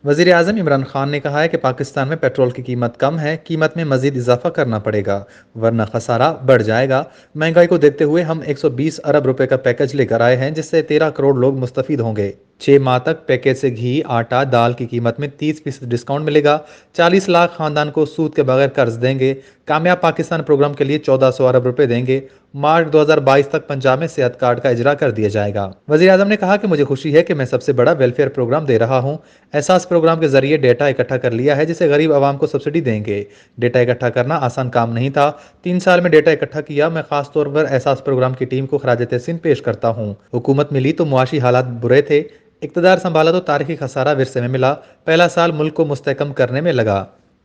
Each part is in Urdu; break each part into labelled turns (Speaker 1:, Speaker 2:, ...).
Speaker 1: وزیر اعظم عمران خان نے کہا ہے کہ پاکستان میں پیٹرول کی قیمت کم ہے، قیمت میں مزید اضافہ کرنا پڑے گا ورنہ خسارہ بڑھ جائے گا۔ مہنگائی کو دیکھتے ہوئے ہم 120 ارب روپے کا پیکج لے کر آئے ہیں جس سے 13 کروڑ لوگ مستفید ہوں گے۔ 6 ماہ تک پیکیج سے گھی، آٹا، دال کی قیمت میں 30% ڈسکاؤنٹ ملے گا۔ 40 لاکھ خاندان کو سود کے بغیر قرض دیں گے۔ کامیاب پاکستان پروگرام کے لیے 1400 ارب روپے دیں گے۔ مارچ 2022 تک پنجاب میں صحت کارڈ کا اجرا کر دیا جائے گا۔ وزیر اعظم نے کہا کہ مجھے خوشی ہے کہ میں سب سے بڑا ویلفیئر پروگرام دے رہا ہوں۔ احساس پروگرام کے ذریعے ڈیٹا اکٹھا کر لیا ہے جسے غریب عوام کو سبسڈی دیں گے۔ ڈیٹا اکٹھا کرنا آسان کام نہیں تھا، 3 سال میں ڈیٹا اکٹھا کیا۔ میں خاص طور پر احساس پروگرام کی ٹیم کو خراج تحسین پیش کرتا ہوں۔ حکومت ملی تو معاشی حالات برے تھے، اقتدار سنبھالا تو تاریخی خسارہ ورثے میں ملا، پہلا سال ملک کو مستحکم کرنے میں لگا۔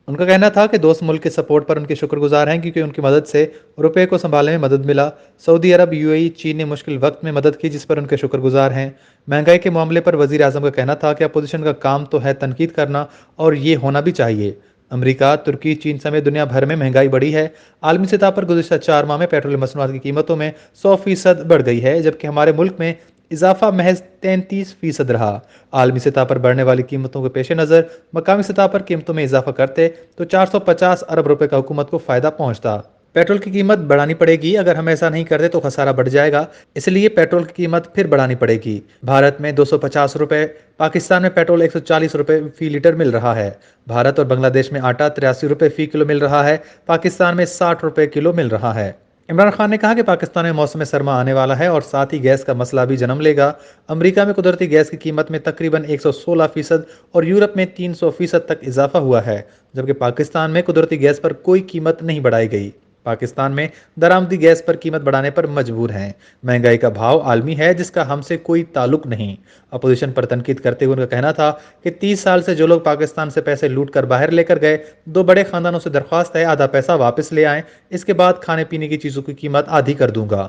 Speaker 1: ان کا کہنا تھا کہ دوست ملک کے سپورٹ پر ان کے شکر گزار ہیں کیونکہ ان کی مدد سے روپے کو سنبھالنے میں مدد ملا۔ سعودی عرب، UAE، چین نے مشکل وقت میں مدد کی جس پر ان کے شکر گزار ہیں۔ مہنگائی کے معاملے پر وزیر اعظم کا کہنا تھا کہ اپوزیشن کا کام تو ہے تنقید کرنا، اور یہ ہونا بھی چاہیے۔ امریکہ، ترکی، چین سمیت دنیا بھر میں مہنگائی بڑھی ہے۔ عالمی سطح پر گزشتہ 4 ماہ میں پیٹرولیم مصنوعات کی قیمتوں میں 100% بڑھ گئی ہے جبکہ ہمارے ملک میں اضافہ محض 33% رہا۔ عالمی سطح پر بڑھنے والی قیمتوں کے پیش نظر مقامی سطح پر قیمتوں میں اضافہ کرتے تو 450 ارب روپے کا حکومت کو فائدہ پہنچتا۔ پیٹرول کی قیمت بڑھانی پڑے گی، اگر ہم ایسا نہیں کرتے تو خسارہ بڑھ جائے گا، اس لیے پیٹرول کی قیمت پھر بڑھانی پڑے گی۔ بھارت میں 250 روپے، پاکستان میں پیٹرول 140 روپے فی لیٹر مل رہا ہے۔ بھارت اور بنگلہ دیش میں آٹا 83 روپے فی کلو مل رہا ہے، پاکستان میں 60 روپے کلو مل رہا ہے۔ عمران خان نے کہا کہ پاکستان میں موسم سرما آنے والا ہے اور ساتھ ہی گیس کا مسئلہ بھی جنم لے گا۔ امریکہ میں قدرتی گیس کی قیمت میں تقریباً 116% اور یورپ میں 300% تک اضافہ ہوا ہے، جبکہ پاکستان میں قدرتی گیس پر کوئی قیمت نہیں بڑھائی گئی۔ پاکستان میں درآمدی گیس پر قیمت بڑھانے پر مجبور ہیں۔ مہنگائی کا بھاؤ عالمی ہے جس کا ہم سے کوئی تعلق نہیں۔ اپوزیشن پر تنقید کرتے ہوئے ان کا کہنا تھا کہ 30 سال سے جو لوگ پاکستان سے پیسے لوٹ کر باہر لے کر گئے، 2 بڑے خاندانوں سے درخواست ہے آدھا پیسہ واپس لے آئیں، اس کے بعد کھانے پینے کی چیزوں کی قیمت آدھی کر دوں گا۔